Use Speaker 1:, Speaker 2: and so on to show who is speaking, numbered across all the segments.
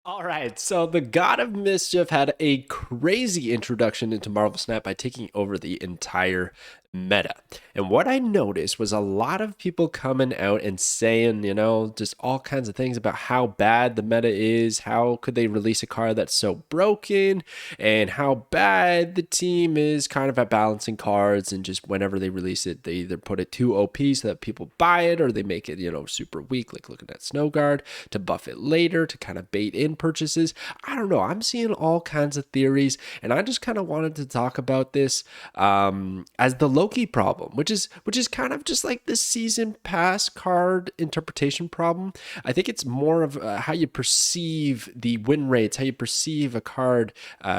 Speaker 1: All right, so the God of Mischief had a crazy introduction into Marvel Snap by taking over the entire meta. And what I noticed was a lot of people coming out and saying, just all kinds of things about how bad the meta is, how could they release a card that's so broken, and how bad the team is kind of at balancing cards, and just whenever they release it, they either put it too OP so that people buy it, or they make it, super weak, like looking at Snow Guard, to buff it later, to kind of bait in purchases. I don't know. I'm seeing all kinds of theories, and I just kind of wanted to talk about this as the LOKI problem, which is kind of just like the season pass card interpretation problem. I think it's more of how you perceive the win rates, how you perceive a card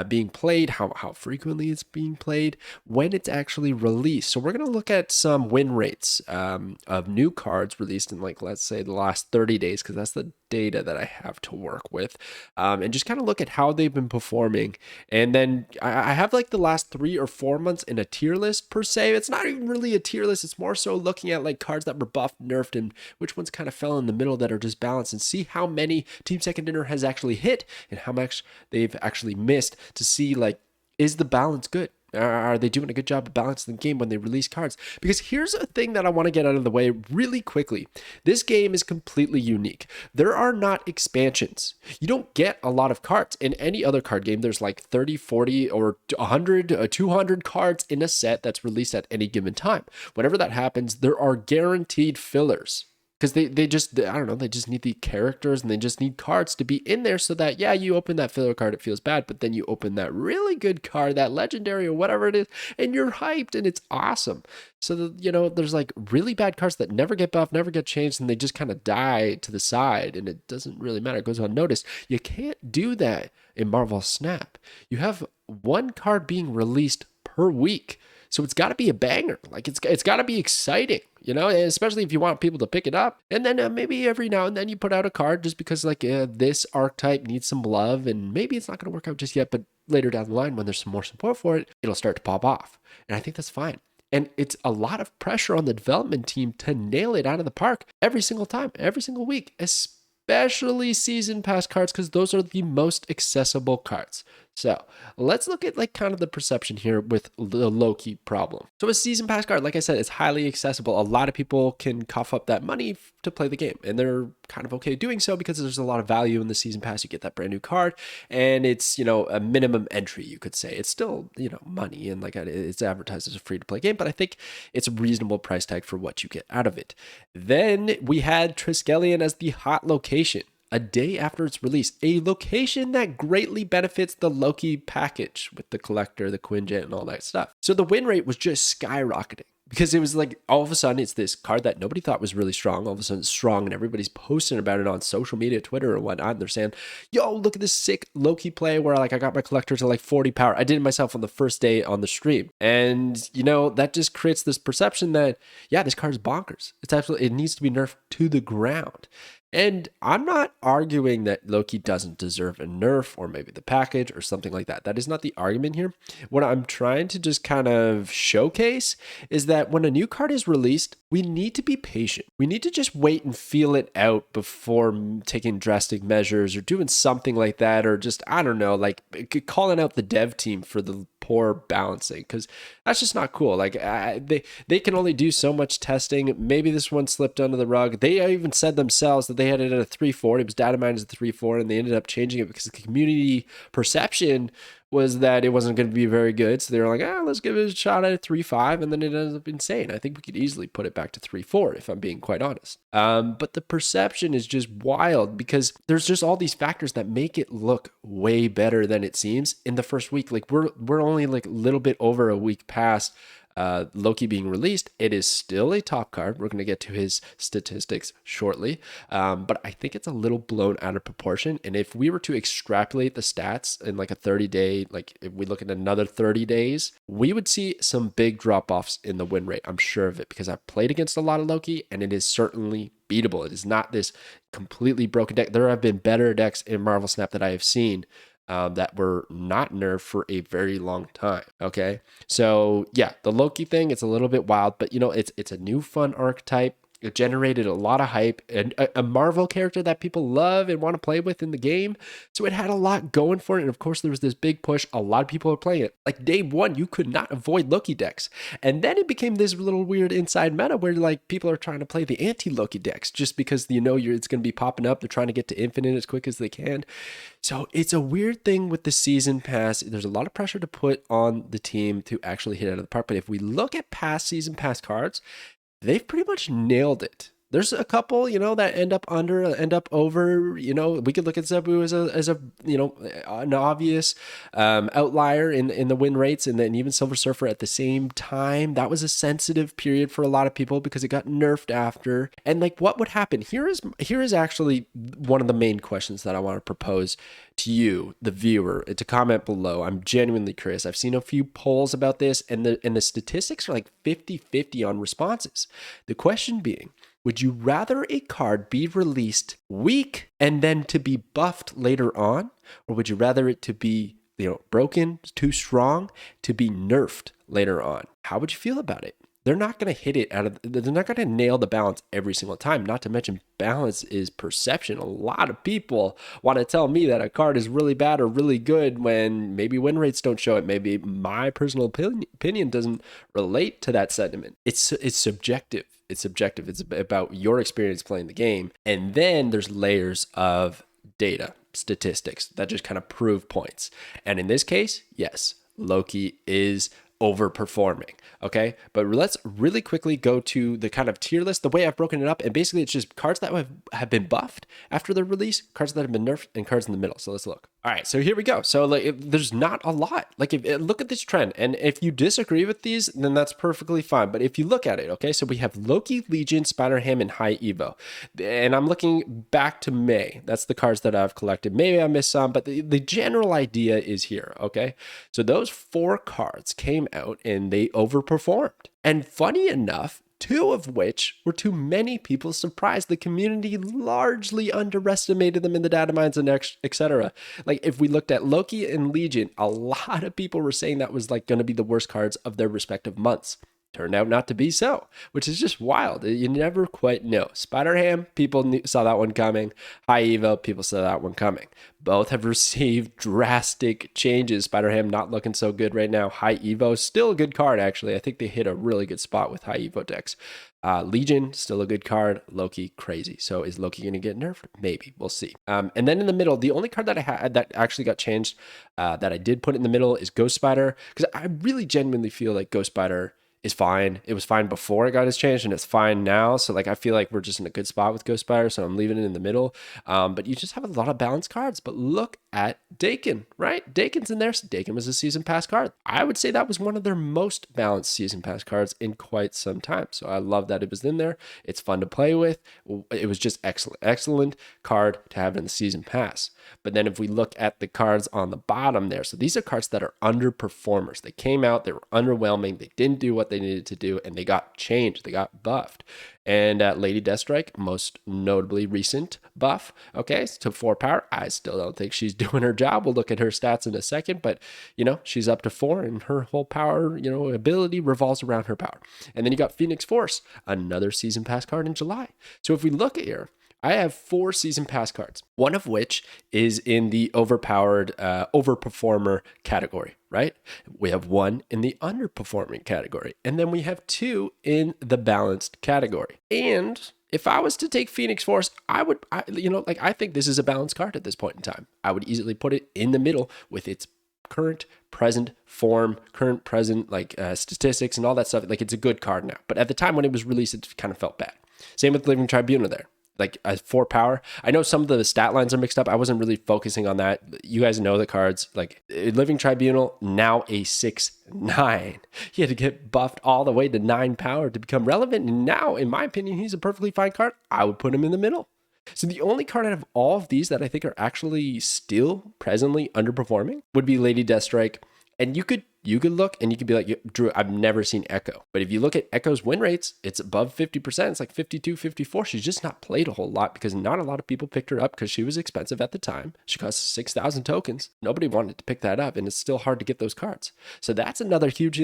Speaker 1: being played, how frequently it's being played, when it's actually released. So we're going to look at some win rates of new cards released in, like, let's say the last 30 days, because that's the data that I have to work with, and just kind of look at how they've been performing. And then I have like the last 3 or 4 months in a tier list per se. It's not even really a tier list. It's more so looking at like cards that were buffed, nerfed, and which ones kind of fell in the middle that are just balanced, and see how many Team Second Dinner has actually hit and how much they've actually missed, to see, like, is the balance good? Are they doing a good job of balancing the game when they release cards? Because here's a thing that I want to get out of the way really quickly. This game is completely unique. There are not expansions. You don't get a lot of cards. In any other card game, there's like 30, 40, or 100, 200 cards in a set that's released at any given time. Whenever that happens, there are guaranteed fillers. Because they just, I don't know, they just need the characters, and they just need cards to be in there so that, yeah, you open that filler card, it feels bad, but then you open that really good card, that legendary or whatever it is, and you're hyped, and it's awesome. So, there's like really bad cards that never get buffed, never get changed, and they just kind of die to the side, and it doesn't really matter. It goes unnoticed. You can't do that in Marvel Snap. You have one card being released per week. So it's got to be a banger. Like, it's got to be exciting, especially if you want people to pick it up. And then maybe every now and then you put out a card just because, like, this archetype needs some love, and maybe it's not going to work out just yet, but later down the line when there's some more support for it, it'll start to pop off. And I think that's fine. And it's a lot of pressure on the development team to nail it out of the park every single time, every single week, especially season pass cards, because those are the most accessible cards. So let's look at, like, kind of the perception here with the LOKI problem. So a season pass card, like I said, it's highly accessible. A lot of people can cough up that money to play the game, and they're kind of okay doing so because there's a lot of value in the season pass. You get that brand new card, and it's, a minimum entry, you could say. It's still, money, and like it's advertised as a free to play game, but I think it's a reasonable price tag for what you get out of it. Then we had Triskelion as the hot location a day after its release, a location that greatly benefits the LOKI package with the collector, the Quinjet, and all that stuff. So the win rate was just skyrocketing, because it was like, all of a sudden, it's this card that nobody thought was really strong. All of a sudden, it's strong, and everybody's posting about it on social media, Twitter, or whatnot. And they're saying, yo, look at this sick LOKI play where, like, I got my collector to like 40 power. I did it myself on the first day on the stream. And, that just creates this perception that, yeah, this card is bonkers. It needs to be nerfed to the ground. And I'm not arguing that LOKI doesn't deserve a nerf, or maybe the package or something like that. That is not the argument here. What I'm trying to just kind of showcase is that when a new card is released, we need to be patient. We need to just wait and feel it out before taking drastic measures or doing something like that, or just, I don't know, like calling out the dev team for the poor balancing, because that's just not cool. Like, they can only do so much testing. Maybe this one slipped under the rug. They even said themselves that they had it at a 3.4. It was data mined as a 3.4, and they ended up changing it because the community perception was that it wasn't going to be very good. So they were like, let's give it a shot at a 3.5, and then it ends up insane. I think we could easily put it back to 3.4 if I'm being quite honest. But the perception is just wild, because there's just all these factors that make it look way better than it seems in the first week. Like, we're only like a little bit over a week past LOKI being released. It is still a top card. We're going to get to his statistics shortly, but I think it's a little blown out of proportion. And if we were to extrapolate the stats in like a 30-day, like if we look at another 30 days, we would see some big drop-offs in the win rate. I'm sure of it, because I've played against a lot of LOKI, and it is certainly beatable. It is not this completely broken deck. There have been better decks in Marvel Snap that I have seen that were not nerfed for a very long time. Okay, so yeah, the LOKI thing, it's a little bit wild, but it's a new fun archetype. It generated a lot of hype and a Marvel character that people love and want to play with in the game. So it had a lot going for it. And of course, there was this big push. A lot of people are playing it. Like day one, you could not avoid Loki decks. And then it became this little weird inside meta where like people are trying to play the anti-Loki decks just because it's going to be popping up. They're trying to get to infinite as quick as they can. So it's a weird thing with the season pass. There's a lot of pressure to put on the team to actually hit out of the park. But if we look at past season pass cards, they've pretty much nailed it. There's a couple, that end up under, end up over. We could look at Zebu as a an obvious outlier in the win rates, and then even Silver Surfer at the same time. That was a sensitive period for a lot of people because it got nerfed after. And like, what would happen? Here is actually one of the main questions that I want to propose to you, the viewer, to comment below. I'm genuinely curious. I've seen a few polls about this, and the statistics are like 50-50 on responses. The question being, would you rather a card be released weak and then to be buffed later on? Or would you rather it to be, broken, too strong, to be nerfed later on? How would you feel about it? They're not going to hit it they're not going to nail the balance every single time. Not to mention, balance is perception. A lot of people want to tell me that a card is really bad or really good when maybe win rates don't show it. Maybe my personal opinion doesn't relate to that sentiment. It's subjective. It's subjective. It's about your experience playing the game. And then there's layers of data, statistics that just kind of prove points. And in this case, yes, Loki is overperforming. Okay, but let's really quickly go to the kind of tier list, the way I've broken it up. And basically it's just cards that have been buffed after their release, cards that have been nerfed, and cards in the middle. So let's look. All right, so here we go. So there's not a lot. Look at this trend. And if you disagree with these, then that's perfectly fine. But if you look at it, okay, so we have Loki, Legion, Spider-Ham, and High Evo. And I'm looking back to May. That's the cards that I've collected. Maybe I missed some, but the general idea is here, okay? So those 4 cards came out and they overperformed. And funny enough, 2 of which were too many people surprised. The community largely underestimated them in the data mines and etc. Like if we looked at Loki and Legion, a lot of people were saying that was like going to be the worst cards of their respective months. Turned out not to be so, which is just wild. You never quite know. Spider-Ham, people saw that one coming. High Evo, people saw that one coming. Both have received drastic changes. Spider-Ham not looking so good right now. High Evo, still a good card, actually. I think they hit a really good spot with High Evo decks. Legion, still a good card. Loki, crazy. So is Loki going to get nerfed? Maybe. We'll see. And then in the middle, the only card that I had that actually got changed, that I did put in the middle, is Ghost Spider. Because I really genuinely feel like Ghost Spider is fine. It was fine before it got changed, and it's fine now. So I feel like we're just in a good spot with Ghost Spider, so I'm leaving it in the middle. But you just have a lot of balanced cards. But look at Dakin, right? Dakin's in there. So Dakin was a season pass card. I would say that was one of their most balanced season pass cards in quite some time. So I love that it was in there. It's fun to play with. It was just excellent card to have in the season pass. But then if we look at the cards on the bottom there, so these are cards that are underperformers. They came out, they were underwhelming, they didn't do what they needed to do, and they got changed, they got buffed. And Lady Deathstrike, most notably recent buff, okay, to 4 power. I still don't think she's doing her job. We'll look at her stats in a second, but she's up to 4, and her whole power, ability revolves around her power. And then you got Phoenix Force, another season pass card in July. So if we look at here, I have 4 season pass cards, one of which is in the overpowered, overperformer category, right? We have 1 in the underperforming category, and then we have 2 in the balanced category. And if I was to take Phoenix Force, I think this is a balanced card at this point in time. I would easily put it in the middle with its current present form, current present statistics and all that stuff. It's a good card now, but at the time when it was released, it kind of felt bad. Same with Living Tribunal there. 4 power. I know some of the stat lines are mixed up. I wasn't really focusing on that. You guys know the cards. Living Tribunal, now a 6/9. He had to get buffed all the way to 9 power to become relevant. And now, in my opinion, he's a perfectly fine card. I would put him in the middle. So the only card out of all of these that I think are actually still presently underperforming would be Lady Deathstrike. And you could You could look and you could be like, Drew, I've never seen Echo. But if you look at Echo's win rates, it's above 50%. It's like 52, 54. She's just not played a whole lot because not a lot of people picked her up because she was expensive at the time. She cost 6,000 tokens. Nobody wanted to pick that up, and it's still hard to get those cards. So that's another huge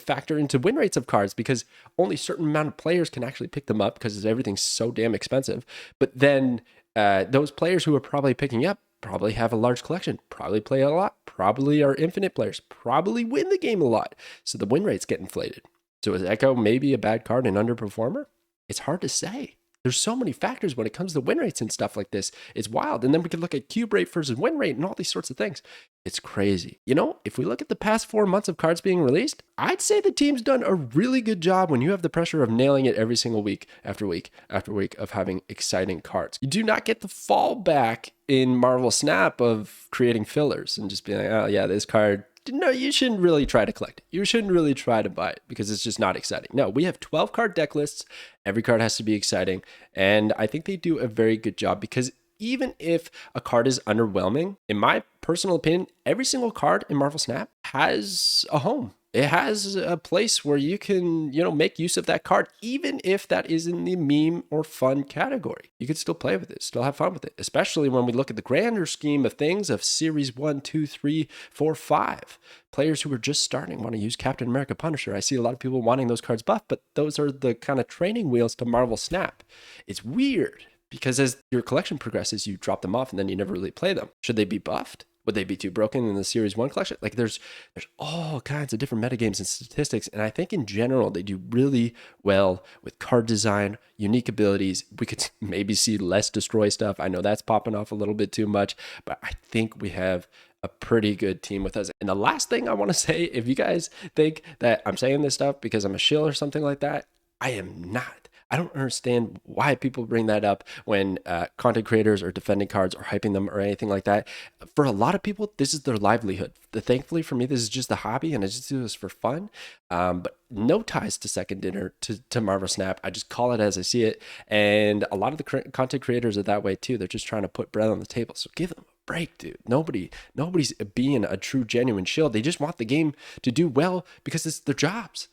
Speaker 1: factor into win rates of cards, because only a certain amount of players can actually pick them up because everything's so damn expensive. But then those players who are probably picking up probably have a large collection, probably play a lot, probably are infinite players, probably win the game a lot. So the win rates get inflated. So is Echo maybe a bad card and underperformer? It's hard to say. There's so many factors when it comes to win rates and stuff like this. It's wild. And then we could look at cube rate versus win rate and all these sorts of things. It's crazy. You know, if we look at the past 4 months of cards being released, I'd say the team's done a really good job when you have the pressure of nailing it every single week after week after week of having exciting cards. You do not get the fallback in Marvel Snap of creating fillers and just being like, oh yeah, this card, no, you shouldn't really try to collect it. You shouldn't really try to buy it because it's just not exciting. No, we have 12 card deck lists. Every card has to be exciting. And I think they do a very good job, because even if a card is underwhelming, in my personal opinion, every single card in Marvel Snap has a home. It has a place where you can, make use of that card, even if that is in the meme or fun category. You could still play with it, still have fun with it, especially when we look at the grander scheme of things of Series 1, 2, 3, 4, 5. Players who are just starting want to use Captain America Punisher. I see a lot of people wanting those cards buffed, but those are the kind of training wheels to Marvel Snap. It's weird, because as your collection progresses, you drop them off and then you never really play them. Should they be buffed? Would they be too broken in the Series 1 collection? Like there's all kinds of different metagames and statistics. And I think in general, they do really well with card design, unique abilities. We could maybe see less destroy stuff. I know that's popping off a little bit too much, but I think we have a pretty good team with us. And the last thing I want to say, if you guys think that I'm saying this stuff because I'm a shill or something like that, I am not. I don't understand why people bring that up when content creators are defending cards or hyping them or anything like that. For a lot of people, this is their livelihood. Thankfully for me, this is just a hobby and I just do this for fun. But no ties to Second Dinner, to Marvel Snap. I just call it as I see it. And a lot of the content creators are that way too. They're just trying to put bread on the table. So give them a break, dude. Nobody's being a true, genuine shill. They just want the game to do well because it's their jobs.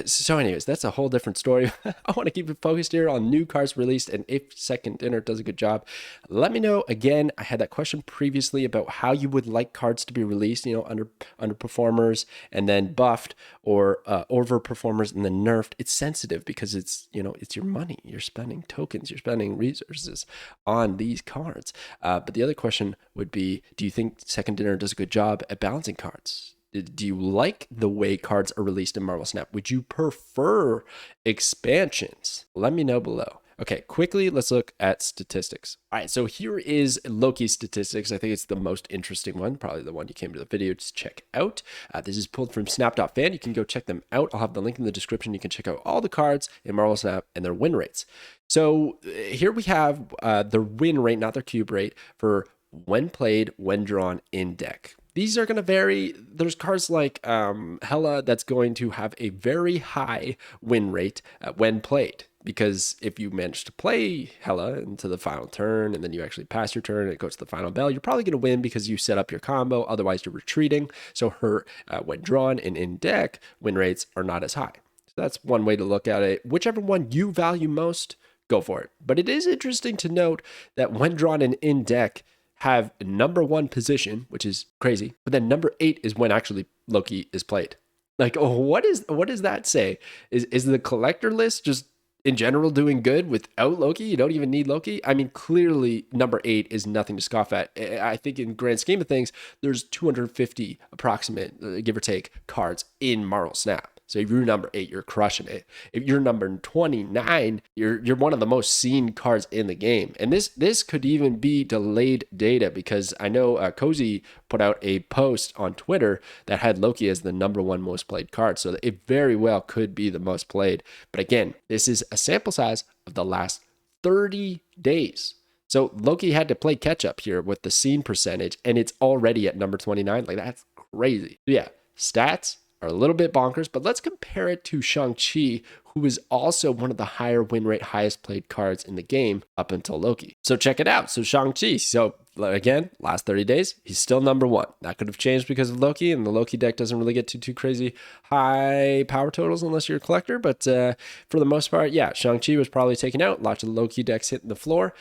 Speaker 1: So anyways, that's a whole different story. I want to keep it focused here on new cards released, and if Second Dinner does a good job, let me know. Again, I had that question previously about how you would like cards to be released, underperformers and then buffed, or overperformers and then nerfed. It's sensitive because it's your money. You're spending tokens, you're spending resources on these cards. But the other question would be, do you think Second Dinner does a good job at balancing cards? Do you like the way cards are released in Marvel Snap? Would you prefer expansions? Let me know below. Okay, quickly, let's look at statistics. All right, so here is Loki's statistics. I think it's the most interesting one, probably the one you came to the video to check out. This is pulled from snap.fan. You can go check them out. I'll have the link in the description. You can check out all the cards in Marvel Snap and their win rates. So here we have their win rate, not their cube rate, for when played, when drawn, in deck. These are going to vary. There's cards like Hela that's going to have a very high win rate when played, because if you manage to play Hela into the final turn and then you actually pass your turn and it goes to the final bell, you're probably going to win because you set up your combo. Otherwise, you're retreating. So her when drawn and in deck, win rates are not as high. So that's one way to look at it. Whichever one you value most, go for it. But it is interesting to note that when drawn and in deck have number 1 position, which is crazy, but then number 8 is when actually Loki is played. Like, what does that say? Is the collector list just in general doing good without Loki? You don't even need Loki. I mean, clearly number 8 is nothing to scoff at. I think in grand scheme of things, there's 250 approximate, give or take, cards in Marvel Snap. So if you're number 8, you're crushing it. If you're number 29, you're one of the most seen cards in the game. And this could even be delayed data, because I know Cozy put out a post on Twitter that had Loki as the number 1 most played card. So it very well could be the most played. But again, this is a sample size of the last 30 days. So Loki had to play catch up here with the seen percentage, and it's already at number 29. Like, that's crazy. So yeah, stats are a little bit bonkers, but let's compare it to Shang-Chi, who is also one of the higher win rate, highest played cards in the game up until Loki. So check it out. So Shang-Chi, so again, last 30 days, he's still number one. That could have changed because of Loki, and the Loki deck doesn't really get too crazy high power totals unless you're a collector. But for the most part, yeah, Shang-Chi was probably taken out. Lots of Loki decks hitting the floor.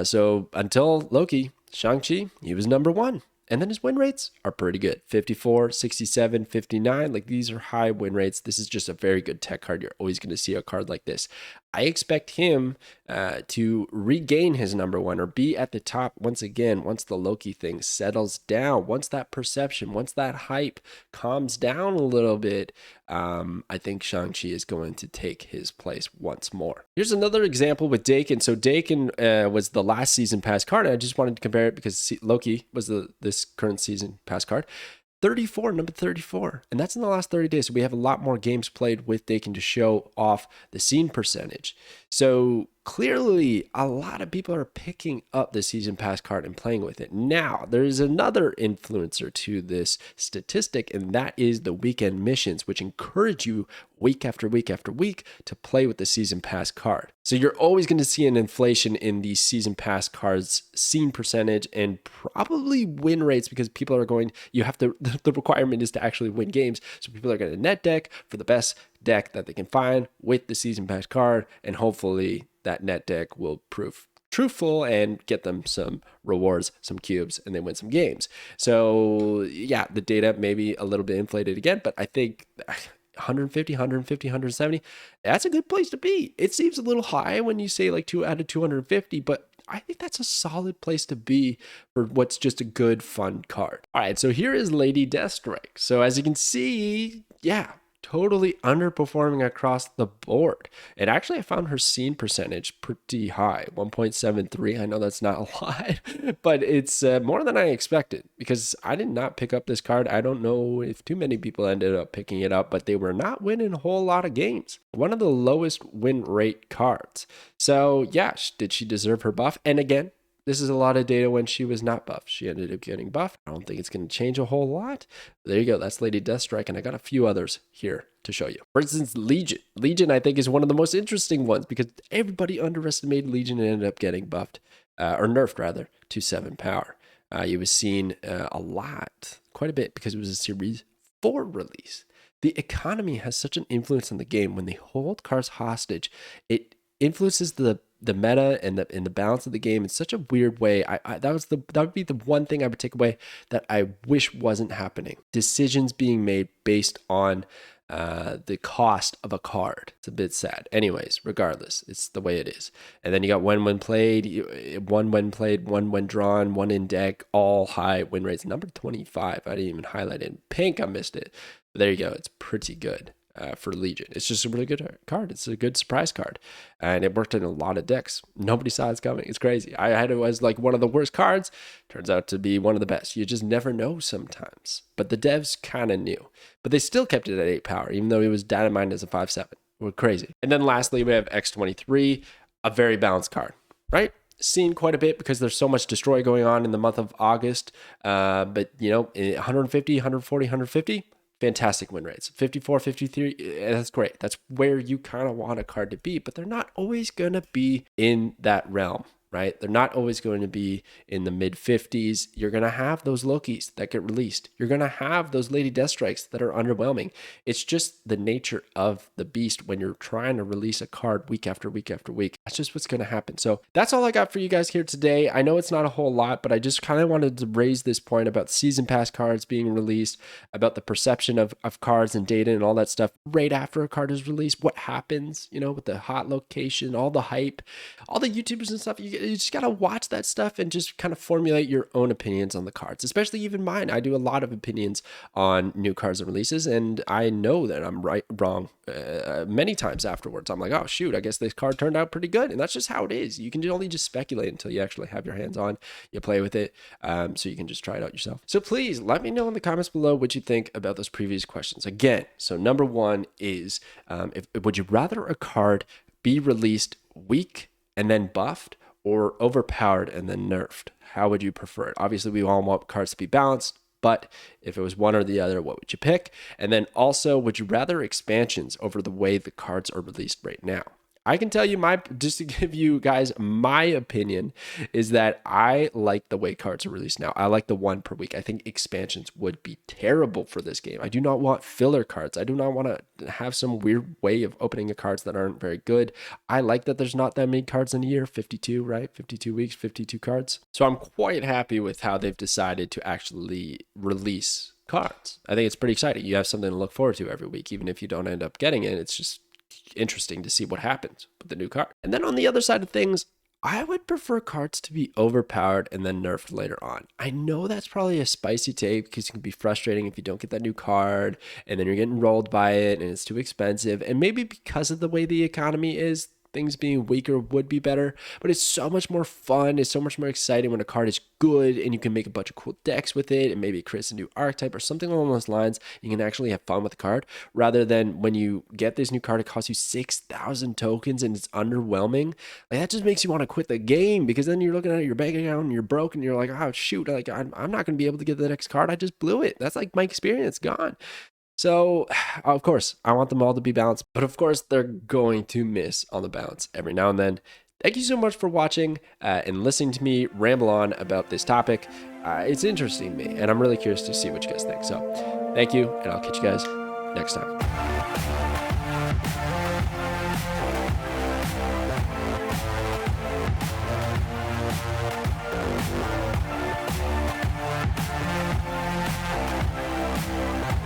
Speaker 1: So until Loki, Shang-Chi, he was number one. And then his win rates are pretty good. 54, 67, 59. Like, these are high win rates. This is just a very good tech card. You're always going to see a card like this. I expect him to regain his number one or be at the top once again, once the Loki thing settles down, once that perception, once that hype calms down a little bit. I think Shang-Chi is going to take his place once more. Here's another example with Dakin. So Dakin was the last season pass card. I just wanted to compare it because Loki was this current season pass card. 34, number 34. And that's in the last 30 days. So we have a lot more games played with Dakin to show off the scene percentage. So clearly, a lot of people are picking up the season pass card and playing with it. Now, there is another influencer to this statistic, and that is the weekend missions, which encourage you week after week after week to play with the season pass card. So you're always going to see an inflation in the season pass cards scene percentage and probably win rates, because people are going, you have to, the requirement is to actually win games. So people are going to net deck for the best deck that they can find with the season pass card, and hopefully that net deck will prove truthful and get them some rewards, some cubes, and then win some games. So yeah, the data may be a little bit inflated again, but I think 150, 170, that's a good place to be. It seems a little high when you say like 2 out of 250, but I think that's a solid place to be for what's just a good, fun card. All right, so here is Lady Deathstrike. So as you can see, yeah, totally underperforming across the board. And actually, I found her scene percentage pretty high, 1.73. I know that's not a lot, but it's more than I expected, because I did not pick up this card. I don't know if too many people ended up picking it up, but they were not winning a whole lot of games. One of the lowest win rate cards. So yeah, did she deserve her buff? And again, this is a lot of data when she was not buffed. She ended up getting buffed. I don't think it's going to change a whole lot. There you go. That's Lady Deathstrike, and I got a few others here to show you. For instance, Legion. Legion, I think, is one of the most interesting ones because everybody underestimated Legion and ended up getting buffed, or nerfed rather, to 7 power. It was seen a lot, quite a bit, because it was a Series 4 release. The economy has such an influence on the game. When they hold cards hostage, it influences the meta and the balance of the game in such a weird way. That would be the one thing I would take away that I wish wasn't happening. Decisions being made based on the cost of a card. It's a bit sad. Anyways, regardless, it's the way it is. And then you got one when played, one when drawn, one in deck, all high win rates. Number 25, I didn't even highlight it. In pink, I missed it. But there you go. It's pretty good. For Legion. It's just a really good card. It's a good surprise card. And it worked in a lot of decks. Nobody saw it coming. It's crazy. I had it as like one of the worst cards. Turns out to be one of the best. You just never know sometimes. But the devs kind of knew. But they still kept it at 8 power, even though it was data mined as a 5/7. We're crazy. And then lastly, we have X23, a very balanced card, right? Seen quite a bit because there's so much destroy going on in the month of August. But, you know, 150, 140, 150, fantastic win rates. 54, 53, that's great. That's where you kind of want a card to be, but they're not always going to be in that realm, right? They're not always going to be in the mid 50s. You're going to have those Lokis that get released. You're going to have those Lady Deathstrikes that are underwhelming. It's just the nature of the beast when you're trying to release a card week after week after week. That's just what's going to happen. So that's all I got for you guys here today. I know it's not a whole lot, but I just kind of wanted to raise this point about season pass cards being released, about the perception of cards and data and all that stuff right after a card is released. What happens, you know, with the hot location, all the hype, all the YouTubers and stuff. You just got to watch that stuff and just kind of formulate your own opinions on the cards, especially even mine. I do a lot of opinions on new cards and releases, and I know that I'm wrong many times afterwards. I'm like, oh, shoot, I guess this card turned out pretty good. And that's just how it is. You can only just speculate until you actually have your hands on, you play with it, so you can just try it out yourself. So please let me know in the comments below what you think about those previous questions. Again, so number one is, would you rather a card be released weak and then buffed, or overpowered and then nerfed? How would you prefer it? Obviously, we all want cards to be balanced, but if it was one or the other, what would you pick? And then also, would you rather expansions over the way the cards are released right now? I can tell you just to give you guys my opinion, is that I like the way cards are released now. I like the one per week. I think expansions would be terrible for this game. I do not want filler cards. I do not want to have some weird way of opening the cards that aren't very good. I like that there's not that many cards in a year, 52, right? 52 weeks, 52 cards. So I'm quite happy with how they've decided to actually release cards. I think it's pretty exciting. You have something to look forward to every week, even if you don't end up getting it. It's just interesting to see what happens with the new card. And then on the other side of things, I would prefer cards to be overpowered and then nerfed later on. I know that's probably a spicy take because it can be frustrating if you don't get that new card and then you're getting rolled by it and it's too expensive. And maybe because of the way the economy is, things being weaker would be better, but it's so much more fun. It's so much more exciting when a card is good and you can make a bunch of cool decks with it and maybe create a new archetype or something along those lines. You can actually have fun with the card rather than when you get this new card, it costs you 6,000 tokens and it's underwhelming. Like that just makes you want to quit the game because then you're looking at your bank account and you're broke and you're like, oh shoot, like I'm not going to be able to get the next card. I just blew it. That's like my experience gone. So, of course, I want them all to be balanced, but of course, they're going to miss on the balance every now and then. Thank you so much for watching and listening to me ramble on about this topic. It's interesting to me, and I'm really curious to see what you guys think. So, thank you, and I'll catch you guys next time.